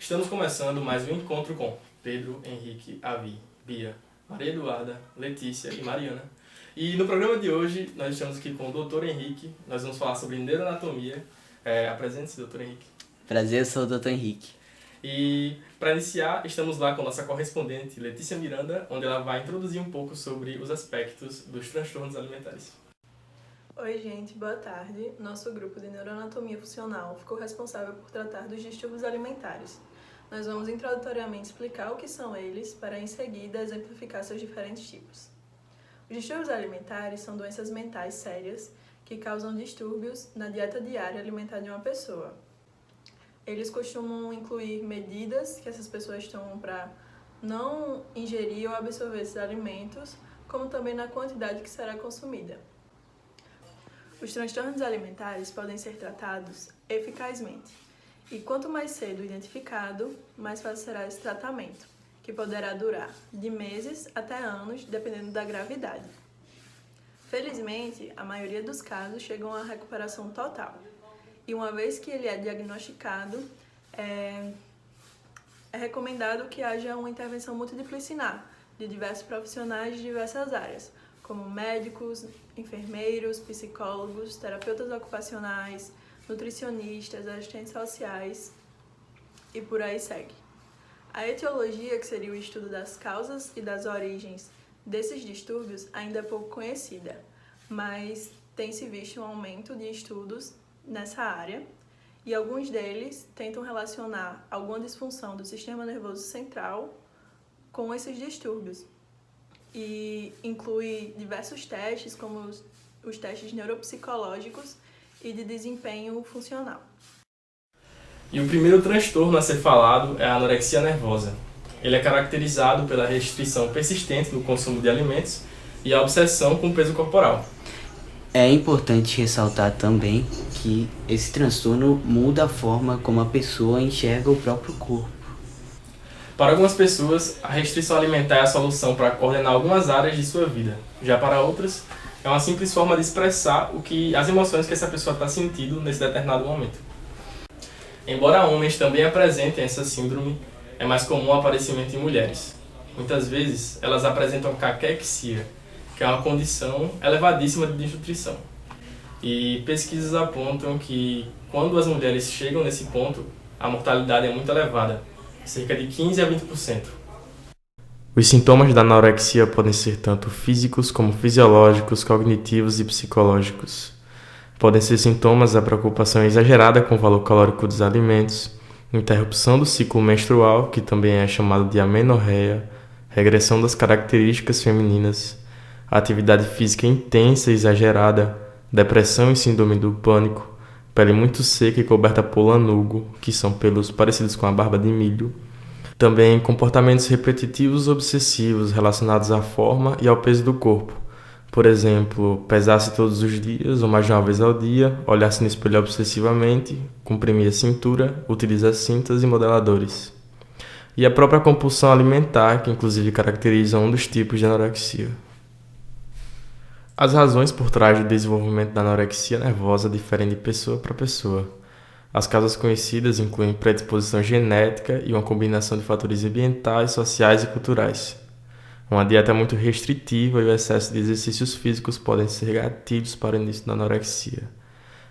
Estamos começando mais um encontro com Pedro, Henrique, Avi, Bia, Maria Eduarda, Letícia e Mariana. E no programa de hoje nós estamos aqui com o Dr. Henrique. Nós vamos falar sobre neuroanatomia. Apresente-se, Dr. Henrique. Prazer, eu sou o Dr. Henrique. E para iniciar, estamos lá com a nossa correspondente Letícia Miranda, onde ela vai introduzir um pouco sobre os aspectos dos transtornos alimentares. Oi, gente, boa tarde. Nosso grupo de neuroanatomia funcional ficou responsável por tratar dos distúrbios alimentares. Nós vamos introdutoriamente explicar o que são eles, para em seguida exemplificar seus diferentes tipos. Os distúrbios alimentares são doenças mentais sérias que causam distúrbios na dieta diária alimentar de uma pessoa. Eles costumam incluir medidas que essas pessoas tomam para não ingerir ou absorver esses alimentos, como também na quantidade que será consumida. Os transtornos alimentares podem ser tratados eficazmente, e quanto mais cedo identificado, mais fácil será esse tratamento, que poderá durar de meses até anos, dependendo da gravidade. Felizmente, a maioria dos casos chegam à recuperação total, e uma vez que ele é diagnosticado, é recomendado que haja uma intervenção multidisciplinar de diversos profissionais de diversas áreas, como médicos, enfermeiros, psicólogos, terapeutas ocupacionais, nutricionistas, assistentes sociais e por aí segue. A etiologia, que seria o estudo das causas e das origens desses distúrbios, ainda é pouco conhecida, mas tem-se visto um aumento de estudos nessa área e alguns deles tentam relacionar alguma disfunção do sistema nervoso central com esses distúrbios. E inclui diversos testes, como os testes neuropsicológicos e de desempenho funcional. E o primeiro transtorno a ser falado é a anorexia nervosa. Ele é caracterizado pela restrição persistente no consumo de alimentos e a obsessão com o peso corporal. É importante ressaltar também que esse transtorno muda a forma como a pessoa enxerga o próprio corpo. Para algumas pessoas, a restrição alimentar é a solução para coordenar algumas áreas de sua vida. Já para outras, é uma simples forma de expressar as emoções que essa pessoa está sentindo nesse determinado momento. Embora homens também apresentem essa síndrome, é mais comum o aparecimento em mulheres. Muitas vezes, elas apresentam caquexia, que é uma condição elevadíssima de desnutrição. E pesquisas apontam que, quando as mulheres chegam nesse ponto, a mortalidade é muito elevada, cerca de 15 a 20%. Os sintomas da anorexia podem ser tanto físicos como fisiológicos, cognitivos e psicológicos. Podem ser sintomas da preocupação exagerada com o valor calórico dos alimentos, interrupção do ciclo menstrual, que também é chamado de amenorreia, regressão das características femininas, atividade física intensa e exagerada, depressão e síndrome do pânico, pele muito seca e coberta por lanugo, que são pelos parecidos com a barba de milho. Também comportamentos repetitivos obsessivos relacionados à forma e ao peso do corpo. Por exemplo, pesar-se todos os dias ou mais de uma vez ao dia, olhar-se no espelho obsessivamente, comprimir a cintura, utilizar cintas e modeladores. E a própria compulsão alimentar, que inclusive caracteriza um dos tipos de anorexia. As razões por trás do desenvolvimento da anorexia nervosa diferem de pessoa para pessoa. As causas conhecidas incluem predisposição genética e uma combinação de fatores ambientais, sociais e culturais. Uma dieta muito restritiva e o excesso de exercícios físicos podem ser gatilhos para o início da anorexia.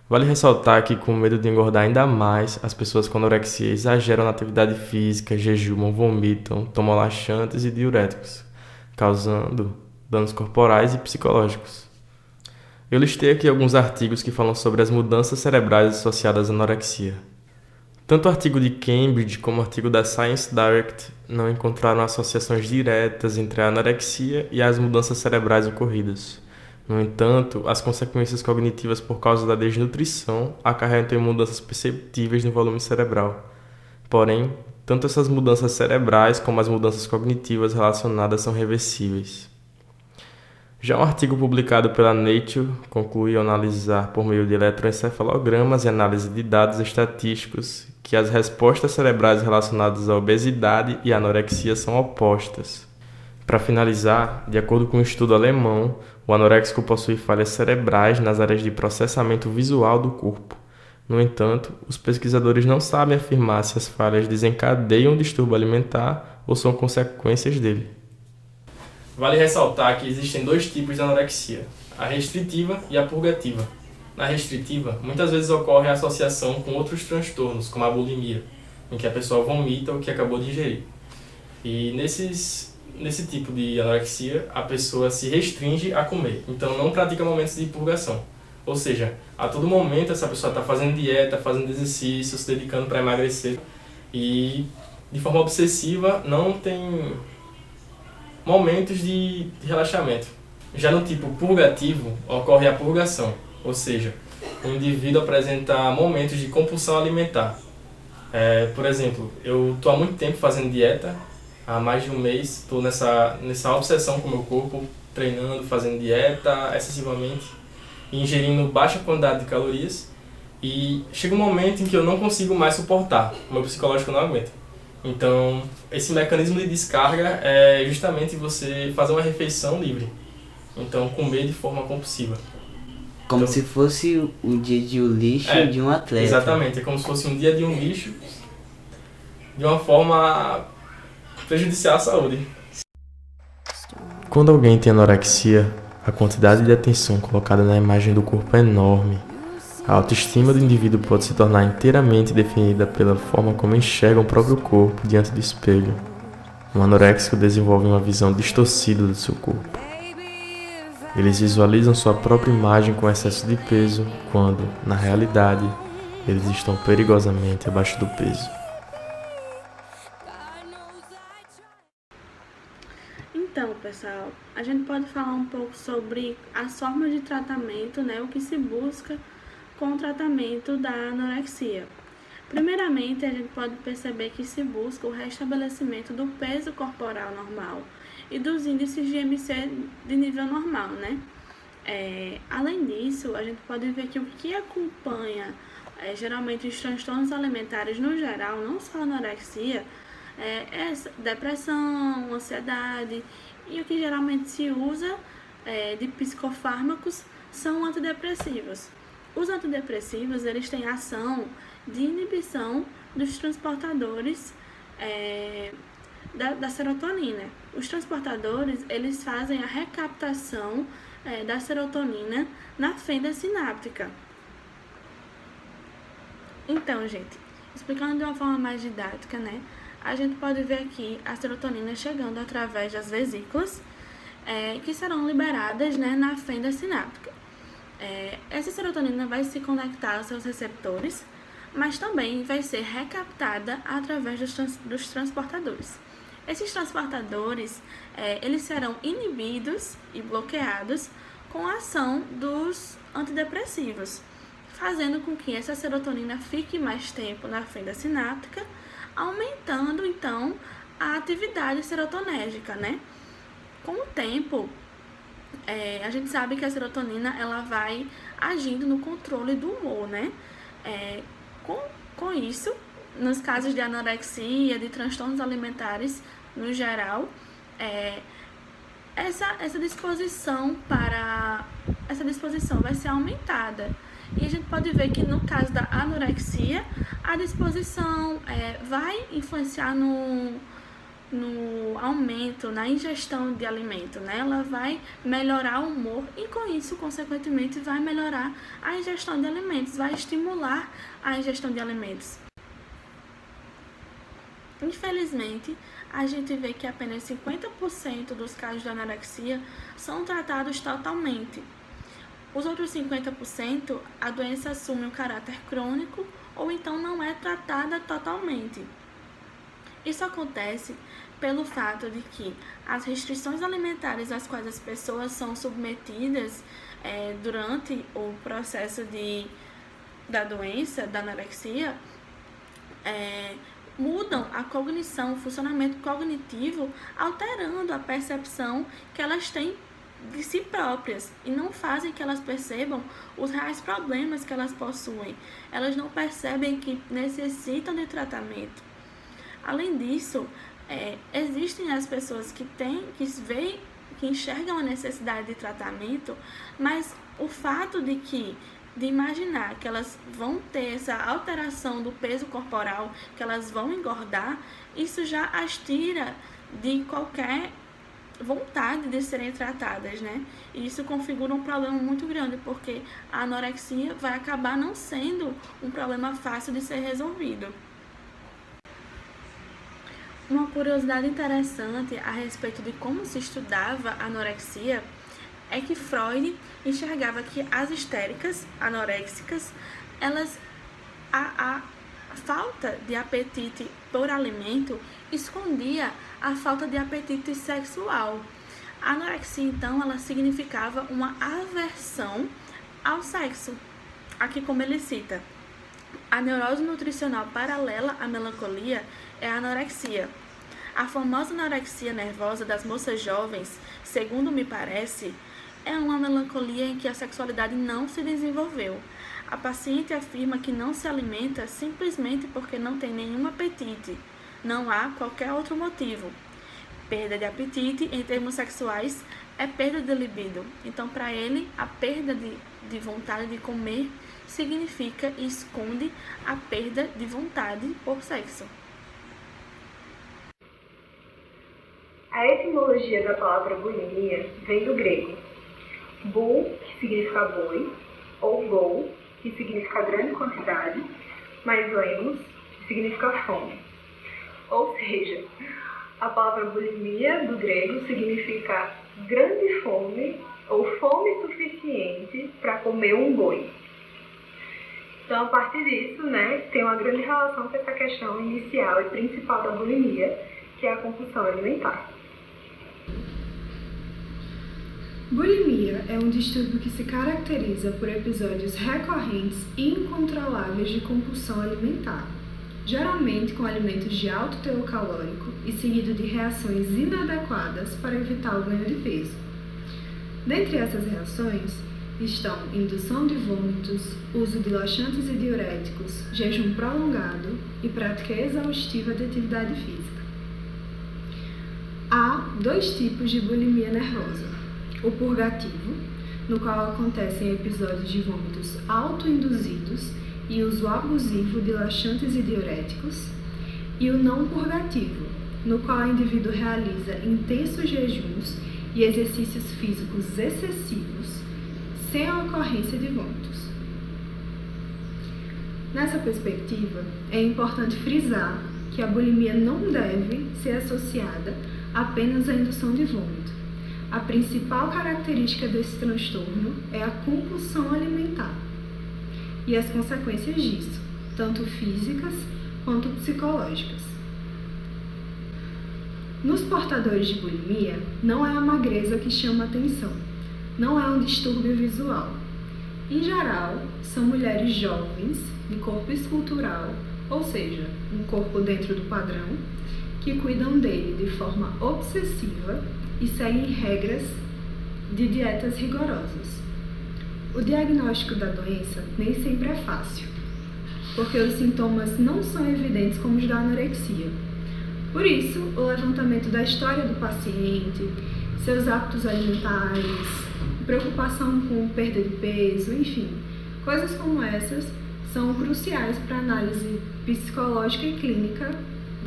Vale ressaltar que, com medo de engordar ainda mais, as pessoas com anorexia exageram na atividade física, jejumam, vomitam, tomam laxantes e diuréticos, causando danos corporais e psicológicos. Eu listei aqui alguns artigos que falam sobre as mudanças cerebrais associadas à anorexia. Tanto o artigo de Cambridge como o artigo da Science Direct não encontraram associações diretas entre a anorexia e as mudanças cerebrais ocorridas. No entanto, as consequências cognitivas por causa da desnutrição acarretam em mudanças perceptíveis no volume cerebral. Porém, tanto essas mudanças cerebrais como as mudanças cognitivas relacionadas são reversíveis. Já um artigo publicado pela Nature conclui ao analisar por meio de eletroencefalogramas e análise de dados estatísticos que as respostas cerebrais relacionadas à obesidade e à anorexia são opostas. Para finalizar, de acordo com um estudo alemão, o anoréxico possui falhas cerebrais nas áreas de processamento visual do corpo, No entanto, os pesquisadores não sabem afirmar se as falhas desencadeiam o distúrbio alimentar ou são consequências dele. Vale ressaltar que existem dois tipos de anorexia, a restritiva e a purgativa. Na restritiva, muitas vezes ocorre a associação com outros transtornos, como a bulimia, em que a pessoa vomita o que acabou de ingerir. E nesse tipo de anorexia, a pessoa se restringe a comer, então não pratica momentos de purgação. Ou seja, a todo momento essa pessoa está fazendo dieta, fazendo exercício, se dedicando para emagrecer e de forma obsessiva não tem momentos de relaxamento. Já no tipo purgativo, ocorre a purgação, ou seja, o indivíduo apresenta momentos de compulsão alimentar. Por exemplo, eu estou há muito tempo fazendo dieta, há mais de um mês, estou nessa obsessão com o meu corpo, treinando, fazendo dieta excessivamente, ingerindo baixa quantidade de calorias, e chega um momento em que eu não consigo mais suportar, o meu psicológico não aguenta. Então, esse mecanismo de descarga é justamente você fazer uma refeição livre, então comer de forma compulsiva. Como Então, se fosse o dia de lixo de um atleta. Exatamente, é como se fosse um dia de um lixo, de uma forma prejudicial à saúde. Quando alguém tem anorexia, a quantidade de atenção colocada na imagem do corpo é enorme. A autoestima do indivíduo pode se tornar inteiramente definida pela forma como enxerga o próprio corpo diante do espelho. Um anoréxico desenvolve uma visão distorcida do seu corpo. Eles visualizam sua própria imagem com excesso de peso, quando, na realidade, eles estão perigosamente abaixo do peso. Então, pessoal, a gente pode falar um pouco sobre as formas de tratamento, né, o que se busca com o tratamento da anorexia. Primeiramente, a gente pode perceber que se busca o restabelecimento do peso corporal normal e dos índices de IMC de nível normal, né? Além disso, a gente pode ver que o que acompanha geralmente os transtornos alimentares no geral, não só a anorexia, é depressão, ansiedade, e o que geralmente se usa de psicofármacos são antidepressivos. Os antidepressivos, eles têm ação de inibição dos transportadores da serotonina. Os transportadores, eles fazem a recaptação da serotonina na fenda sináptica. Então, gente, explicando de uma forma mais didática, né, a gente pode ver aqui a serotonina chegando através das vesículas, que serão liberadas, né, na fenda sináptica. Essa serotonina vai se conectar aos seus receptores, mas também vai ser recaptada através dos transportadores. Esses transportadores, eles serão inibidos e bloqueados com a ação dos antidepressivos, fazendo com que essa serotonina fique mais tempo na fenda sináptica, aumentando, então, a atividade serotonérgica, né? Com o tempo, a gente sabe que a serotonina, ela vai agindo no controle do humor, né? Com isso, nos casos de anorexia, de transtornos alimentares no geral, essa disposição vai ser aumentada. E a gente pode ver que no caso da anorexia, a disposição vai influenciar no aumento, na ingestão de alimento, né? Ela vai melhorar o humor e com isso, consequentemente, vai melhorar a ingestão de alimentos, vai estimular a ingestão de alimentos. Infelizmente, a gente vê que apenas 50% dos casos de anorexia são tratados totalmente. Os outros 50%, a doença assume um caráter crônico ou então não é tratada totalmente. Isso acontece pelo fato de que as restrições alimentares às quais as pessoas são submetidas durante o processo da doença, da anorexia, mudam a cognição, o funcionamento cognitivo, alterando a percepção que elas têm de si próprias e não fazem que elas percebam os reais problemas que elas possuem. Elas não percebem que necessitam de tratamento. Além disso, existem as pessoas que enxergam a necessidade de tratamento, mas o fato de que de imaginar que elas vão ter essa alteração do peso corporal, que elas vão engordar, isso já as tira de qualquer vontade de serem tratadas, né? E isso configura um problema muito grande, porque a anorexia vai acabar não sendo um problema fácil de ser resolvido. Uma curiosidade interessante a respeito de como se estudava a anorexia é que Freud enxergava que as histéricas anoréxicas, a falta de apetite por alimento escondia a falta de apetite sexual. A anorexia, então, ela significava uma aversão ao sexo. Aqui como ele cita, a neurose nutricional paralela à melancolia é a anorexia. A famosa anorexia nervosa das moças jovens, segundo me parece, é uma melancolia em que a sexualidade não se desenvolveu. A paciente afirma que não se alimenta simplesmente porque não tem nenhum apetite. Não há qualquer outro motivo. Perda de apetite, em termos sexuais, é perda de libido. Então, para ele, a perda de vontade de comer significa e esconde a perda de vontade por sexo. A etimologia da palavra bulimia vem do grego bu, que significa boi, ou gol, que significa grande quantidade, mais lemos, que significa fome. Ou seja, a palavra bulimia do grego significa grande fome ou fome suficiente para comer um boi. Então, a partir disso, tem uma grande relação com essa questão inicial e principal da bulimia, que é a compulsão alimentar. Bulimia é um distúrbio que se caracteriza por episódios recorrentes e incontroláveis de compulsão alimentar, geralmente com alimentos de alto teor calórico e seguido de reações inadequadas para evitar o ganho de peso. Dentre essas reações estão indução de vômitos, uso de laxantes e diuréticos, jejum prolongado e prática exaustiva de atividade física. Há 2 tipos de bulimia nervosa. O purgativo, no qual acontecem episódios de vômitos autoinduzidos e uso abusivo de laxantes e diuréticos, e o não purgativo, no qual o indivíduo realiza intensos jejuns e exercícios físicos excessivos, sem a ocorrência de vômitos. Nessa perspectiva, é importante frisar que a bulimia não deve ser associada apenas à indução de vômito. A principal característica desse transtorno é a compulsão alimentar e as consequências disso, tanto físicas quanto psicológicas. Nos portadores de bulimia, não é a magreza que chama a atenção, não é um distúrbio visual. Em geral, são mulheres jovens, de corpo escultural, ou seja, um corpo dentro do padrão, que cuidam dele de forma obsessiva e seguem regras de dietas rigorosas. O diagnóstico da doença nem sempre é fácil, porque os sintomas não são evidentes como os da anorexia. Por isso, o levantamento da história do paciente, seus hábitos alimentares, preocupação com perda de peso, enfim, coisas como essas são cruciais para a análise psicológica e clínica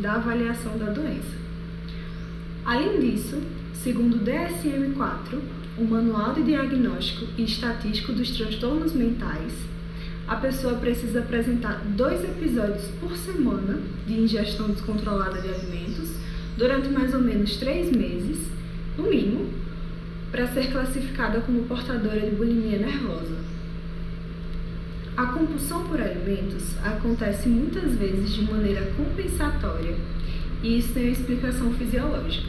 da avaliação da doença. Além disso, segundo o DSM-4, o Manual de Diagnóstico e Estatístico dos Transtornos Mentais, a pessoa precisa apresentar 2 episódios por semana de ingestão descontrolada de alimentos durante mais ou menos 3 meses, no mínimo, para ser classificada como portadora de bulimia nervosa. A compulsão por alimentos acontece muitas vezes de maneira compensatória e isso tem uma explicação fisiológica.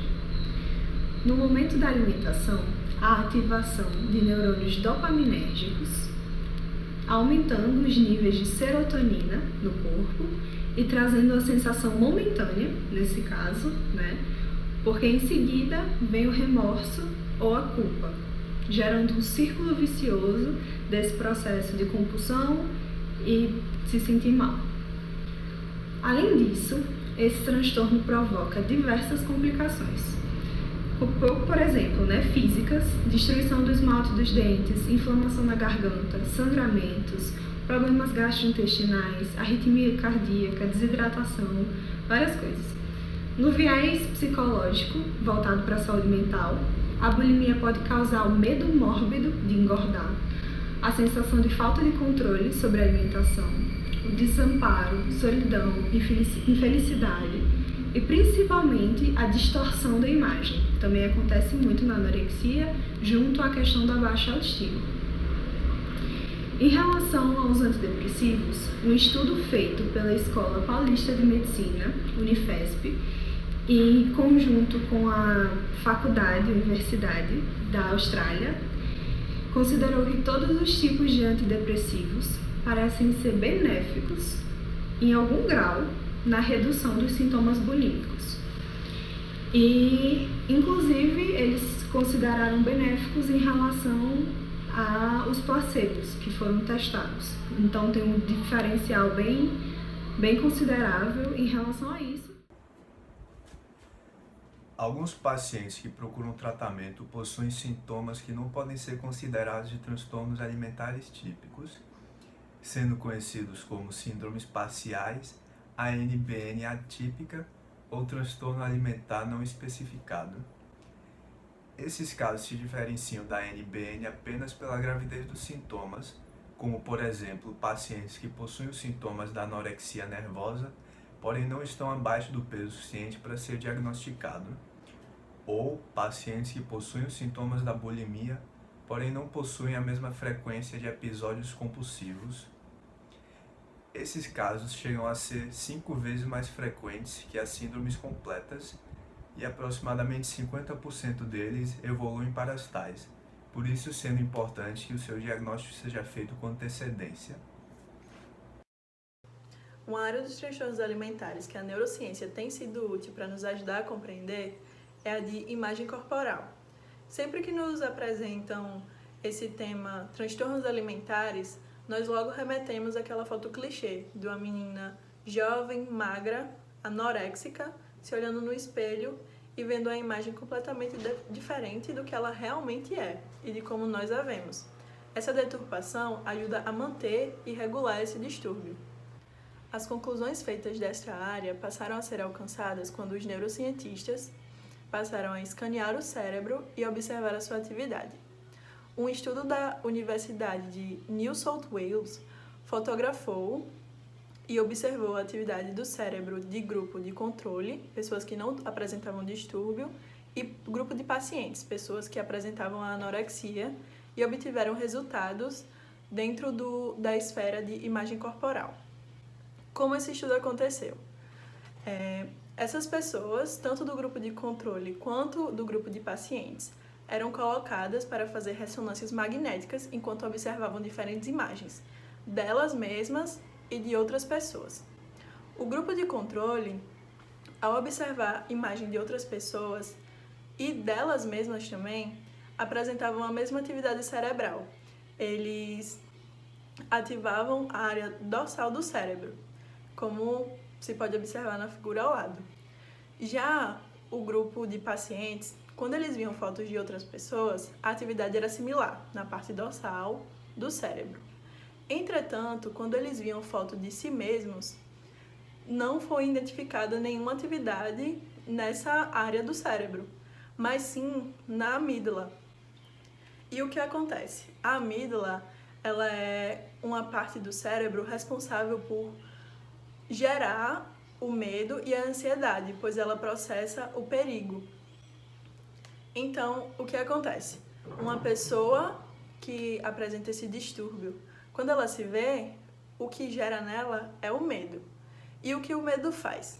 No momento da alimentação, há ativação de neurônios dopaminérgicos, aumentando os níveis de serotonina no corpo e trazendo a sensação momentânea, nesse caso, porque em seguida vem o remorso ou a culpa, gerando um círculo vicioso desse processo de compulsão e se sentir mal. Além disso, esse transtorno provoca diversas complicações, por exemplo, né, físicas, destruição do esmalte dos dentes, inflamação na garganta, sangramentos, problemas gastrointestinais, arritmia cardíaca, desidratação, várias coisas. No viés psicológico, voltado para a saúde mental, a bulimia pode causar o medo mórbido de engordar, a sensação de falta de controle sobre a alimentação, o desamparo, solidão, infelicidade e principalmente a distorção da imagem. Também acontece muito na anorexia, junto à questão da baixa autoestima. Em relação aos antidepressivos, um estudo feito pela Escola Paulista de Medicina, Unifesp, em conjunto com a Universidade da Austrália, considerou que todos os tipos de antidepressivos parecem ser benéficos, em algum grau, na redução dos sintomas bulímicos. E, inclusive, eles consideraram benéficos em relação aos placebos que foram testados. Então, tem um diferencial bem considerável em relação a isso. Alguns pacientes que procuram tratamento possuem sintomas que não podem ser considerados de transtornos alimentares típicos, sendo conhecidos como síndromes parciais, ANBN atípica ou transtorno alimentar não especificado. Esses casos se diferenciam da ANBN apenas pela gravidez dos sintomas, como, por exemplo, pacientes que possuem os sintomas da anorexia nervosa, porém não estão abaixo do peso suficiente para ser diagnosticado, ou pacientes que possuem os sintomas da bulimia, porém não possuem a mesma frequência de episódios compulsivos. Esses casos chegam a ser 5 vezes mais frequentes que as síndromes completas e aproximadamente 50% deles evoluem para as tais, por isso sendo importante que o seu diagnóstico seja feito com antecedência. Uma área dos transtornos alimentares que a neurociência tem sido útil para nos ajudar a compreender é a de imagem corporal. Sempre que nos apresentam esse tema transtornos alimentares, nós logo remetemos àquela foto clichê de uma menina jovem, magra, anoréxica, se olhando no espelho e vendo a imagem completamente diferente do que ela realmente é e de como nós a vemos. Essa deturpação ajuda a manter e regular esse distúrbio. As conclusões feitas desta área passaram a ser alcançadas quando os neurocientistas passaram a escanear o cérebro e observar a sua atividade. Um estudo da Universidade de New South Wales fotografou e observou a atividade do cérebro de grupo de controle, pessoas que não apresentavam distúrbio, e grupo de pacientes, pessoas que apresentavam a anorexia, e obtiveram resultados dentro da esfera de imagem corporal. Como esse estudo aconteceu? Essas pessoas, tanto do grupo de controle quanto do grupo de pacientes, eram colocadas para fazer ressonâncias magnéticas enquanto observavam diferentes imagens, delas mesmas e de outras pessoas. O grupo de controle, ao observar a imagem de outras pessoas e delas mesmas também, apresentavam a mesma atividade cerebral. Eles ativavam a área dorsal do cérebro, como se pode observar na figura ao lado. Já o grupo de pacientes, quando eles viam fotos de outras pessoas, a atividade era similar, na parte dorsal do cérebro. Entretanto, quando eles viam foto de si mesmos, não foi identificada nenhuma atividade nessa área do cérebro, mas sim na amígdala. E o que acontece? A amígdala, ela é uma parte do cérebro responsável por gerar o medo e a ansiedade, pois ela processa o perigo. Então, o que acontece? Uma pessoa que apresenta esse distúrbio, quando ela se vê, o que gera nela é o medo. E o que o medo faz?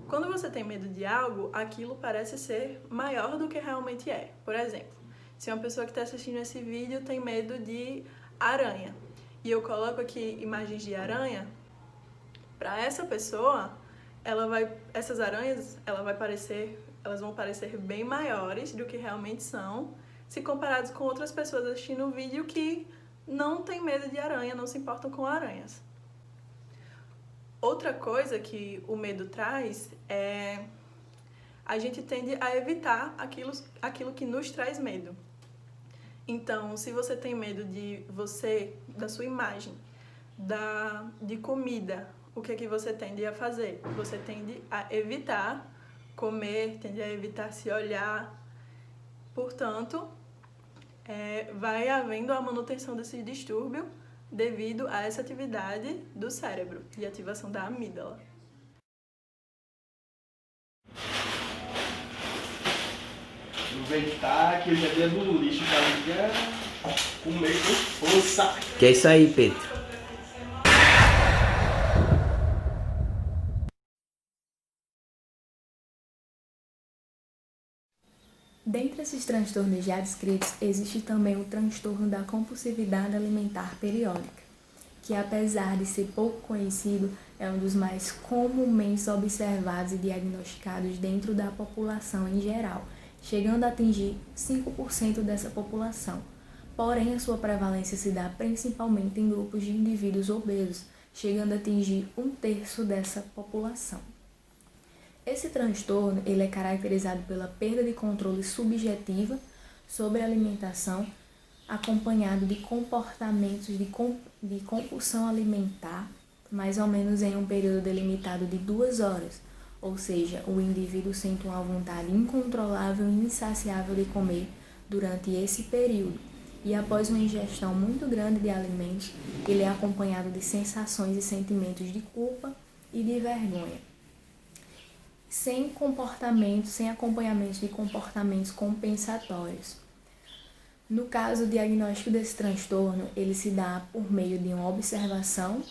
Quando você tem medo de algo, aquilo parece ser maior do que realmente é. Por exemplo, se uma pessoa que está assistindo esse vídeo tem medo de aranha, e eu coloco aqui imagens de aranha, para essa pessoa, essas aranhas, elas vão parecer bem maiores do que realmente são, se comparados com outras pessoas assistindo o vídeo que não têm medo de aranha, não se importam com aranhas. Outra coisa que o medo traz é a gente tende a evitar aquilo que nos traz medo. Então, se você tem medo da sua imagem, de comida, o que é que você tende a fazer? Você tende a evitar comer, tende a evitar se olhar. Portanto, vai havendo a manutenção desse distúrbio devido a essa atividade do cérebro, de ativação da amígdala. Aproveitar que hoje é dia do lixo, pra comer com força. Que é isso aí, Pedro? Dentre esses transtornos já descritos, existe também o transtorno da compulsividade alimentar periódica, que apesar de ser pouco conhecido, é um dos mais comumente observados e diagnosticados dentro da população em geral, chegando a atingir 5% dessa população. Porém, a sua prevalência se dá principalmente em grupos de indivíduos obesos, chegando a atingir 1/3 dessa população. Esse transtorno ele é caracterizado pela perda de controle subjetiva sobre a alimentação, acompanhado de comportamentos de compulsão alimentar, mais ou menos em um período delimitado de 2 horas, ou seja, o indivíduo sente uma vontade incontrolável e insaciável de comer durante esse período, e após uma ingestão muito grande de alimentos, ele é acompanhado de sensações e sentimentos de culpa e de vergonha. Sem acompanhamento de comportamentos compensatórios. No caso, o diagnóstico desse transtorno, ele se dá por meio de uma observação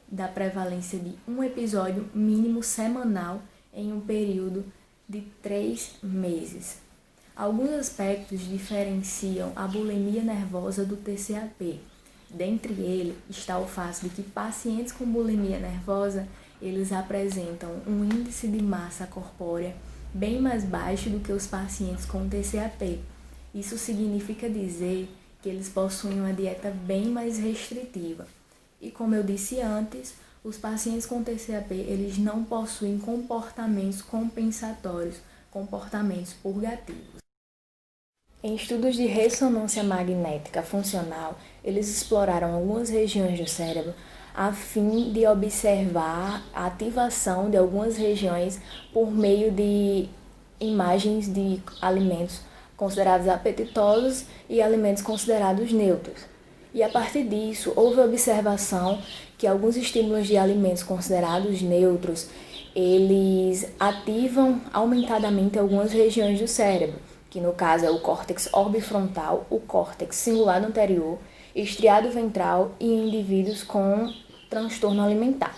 da prevalência de um episódio mínimo semanal em um período de 3 meses. Alguns aspectos diferenciam a bulimia nervosa do TCAP. Dentre eles está o fato de que pacientes com bulimia nervosa eles apresentam um índice de massa corpórea bem mais baixo do que os pacientes com TCAP. Isso significa dizer que eles possuem uma dieta bem mais restritiva. E como eu disse antes, os pacientes com TCAP eles não possuem comportamentos compensatórios, comportamentos purgativos. Em estudos de ressonância magnética funcional, eles exploraram algumas regiões do cérebro a fim de observar a ativação de algumas regiões por meio de imagens de alimentos considerados apetitosos e alimentos considerados neutros. E a partir disso, houve observação que alguns estímulos de alimentos considerados neutros, eles ativam aumentadamente algumas regiões do cérebro, que no caso é o córtex orbifrontal, o córtex cingulado anterior, estriado ventral e em indivíduos com transtorno alimentar.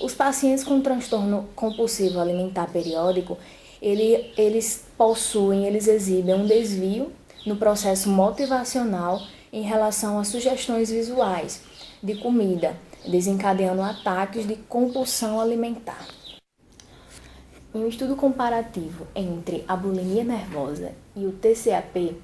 Os pacientes com transtorno compulsivo alimentar periódico, eles exibem um desvio no processo motivacional em relação a sugestões visuais de comida, desencadeando ataques de compulsão alimentar. Em um estudo comparativo entre a bulimia nervosa e o TCAP,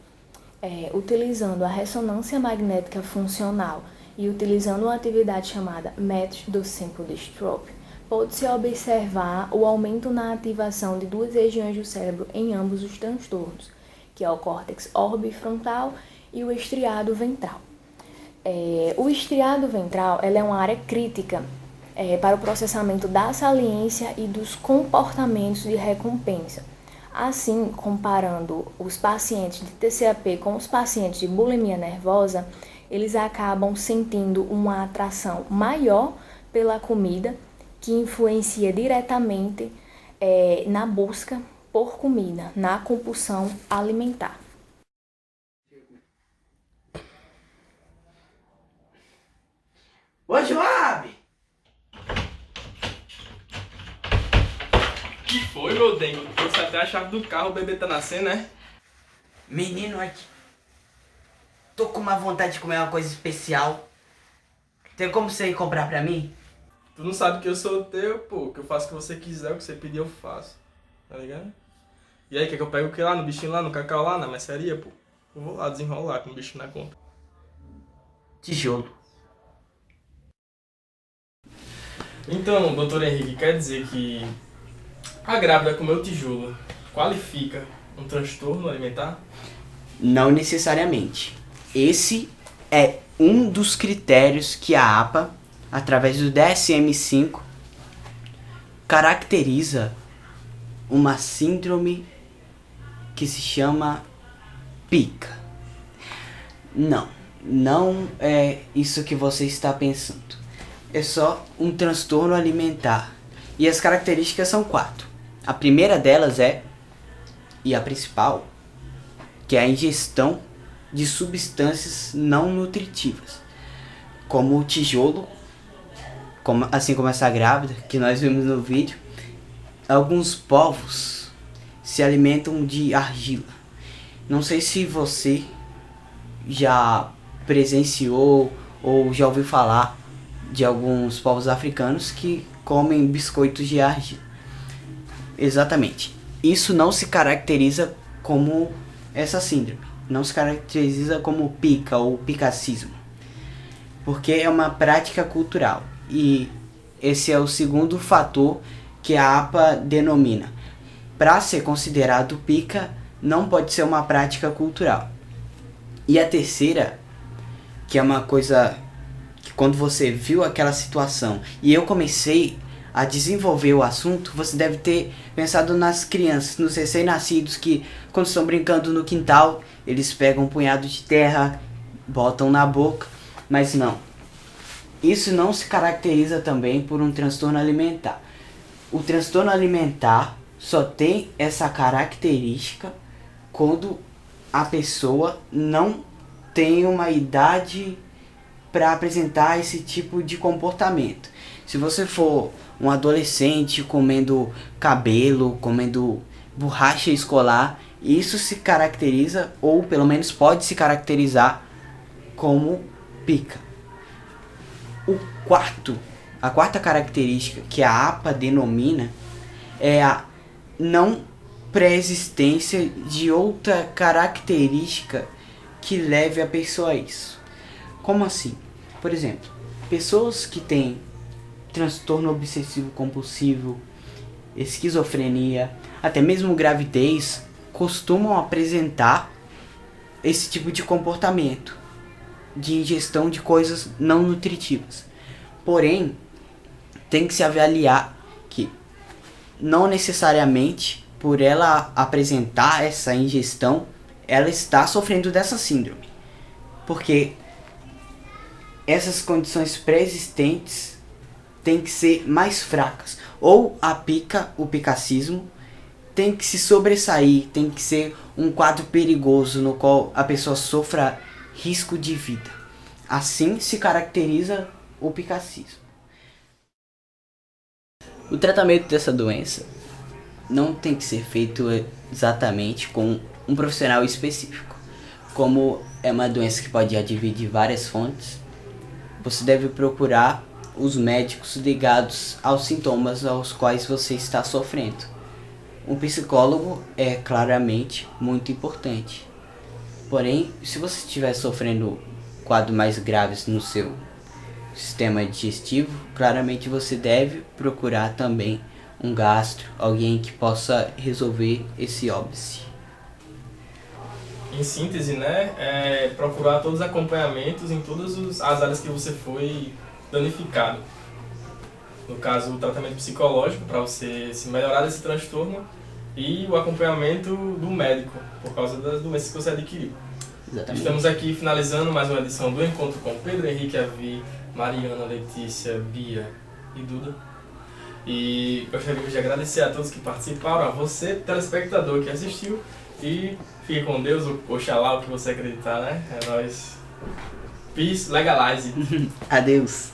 utilizando a ressonância magnética funcional e utilizando uma atividade chamada método do Simple Dystrophy, pode-se observar o aumento na ativação de 2 regiões do cérebro em ambos os transtornos, que é o córtex orbifrontal e o estriado ventral. O estriado ventral é uma área crítica para o processamento da saliência e dos comportamentos de recompensa. Assim, comparando os pacientes de TCAP com os pacientes de bulimia nervosa, eles acabam sentindo uma atração maior pela comida, que influencia diretamente na busca por comida, na compulsão alimentar. Ô, Joab! Que foi, meu dengue? Trouxe até a chave do carro, o bebê tá nascendo, né? Menino, aqui. Tô com uma vontade de comer uma coisa especial. Tem como você ir comprar pra mim? Tu não sabe que eu sou teu, pô. Que eu faço o que você quiser, o que você pedir eu faço. Tá ligado? E aí, quer que eu pegue o que lá? No bichinho lá, no cacau lá, na mercearia, pô? Eu vou lá desenrolar com o bicho na conta. Tijolo. Então, doutor Henrique, quer dizer que A grávida comeu tijolo qualifica um transtorno alimentar? Não necessariamente. Esse é um dos critérios que a APA, através do DSM-5, caracteriza uma síndrome que se chama PICA. Não é isso que você está pensando. É só um transtorno alimentar. E as características são 4. A primeira delas e a principal, que é a ingestão de substâncias não nutritivas, como o tijolo, assim como essa grávida que nós vimos no vídeo. Alguns povos se alimentam de argila. Não sei se você já presenciou ou já ouviu falar de alguns povos africanos que comem biscoitos de argila. Exatamente. Isso não se caracteriza como essa síndrome. Não se caracteriza como pica ou picacismo. Porque é uma prática cultural. E esse é o segundo fator que a APA denomina. Para ser considerado pica, não pode ser uma prática cultural. E a terceira, que é uma coisa que quando você viu aquela situação e eu comecei a desenvolver o assunto, você deve ter pensado nas crianças, nos recém-nascidos que quando estão brincando no quintal, eles pegam um punhado de terra, botam na boca, mas não. Isso não se caracteriza também por um transtorno alimentar. O transtorno alimentar só tem essa característica quando a pessoa não tem uma idade para apresentar esse tipo de comportamento. Se você for um adolescente comendo cabelo, comendo borracha escolar, isso se caracteriza, ou pelo menos pode se caracterizar, como pica. A quarta característica que a APA denomina é a não pré-existência de outra característica que leve a pessoa a isso. Como assim? Por exemplo, pessoas que têm transtorno obsessivo compulsivo, esquizofrenia, até mesmo gravidez, costumam apresentar esse tipo de comportamento de ingestão de coisas não nutritivas. Porém, tem que se avaliar que não necessariamente por ela apresentar essa ingestão, ela está sofrendo dessa síndrome. Porque essas condições pré-existentes têm que ser mais fracas. Ou a pica, o picacismo, tem que se sobressair, tem que ser um quadro perigoso no qual a pessoa sofra risco de vida. Assim se caracteriza o picacismo. O tratamento dessa doença não tem que ser feito exatamente com um profissional específico. Como é uma doença que pode advir de várias fontes, você deve procurar os médicos ligados aos sintomas aos quais você está sofrendo. Um psicólogo é claramente muito importante. Porém, se você estiver sofrendo quadros mais graves no seu sistema digestivo, claramente você deve procurar também um gastro, alguém que possa resolver esse óbice. Em síntese, né, procurar todos os acompanhamentos em todas as áreas que você foi danificado. No caso, o tratamento psicológico para você se melhorar desse transtorno e o acompanhamento do médico por causa das doenças que você adquiriu. Exatamente. Estamos aqui finalizando mais uma edição do Encontro com Pedro Henrique, Avi, Mariana, Letícia, Bia e Duda. E gostaria de agradecer a todos que participaram, a você, telespectador que assistiu, e fique com Deus, oxalá, o que você acreditar, né? É nóis. Peace, legalize. Adeus.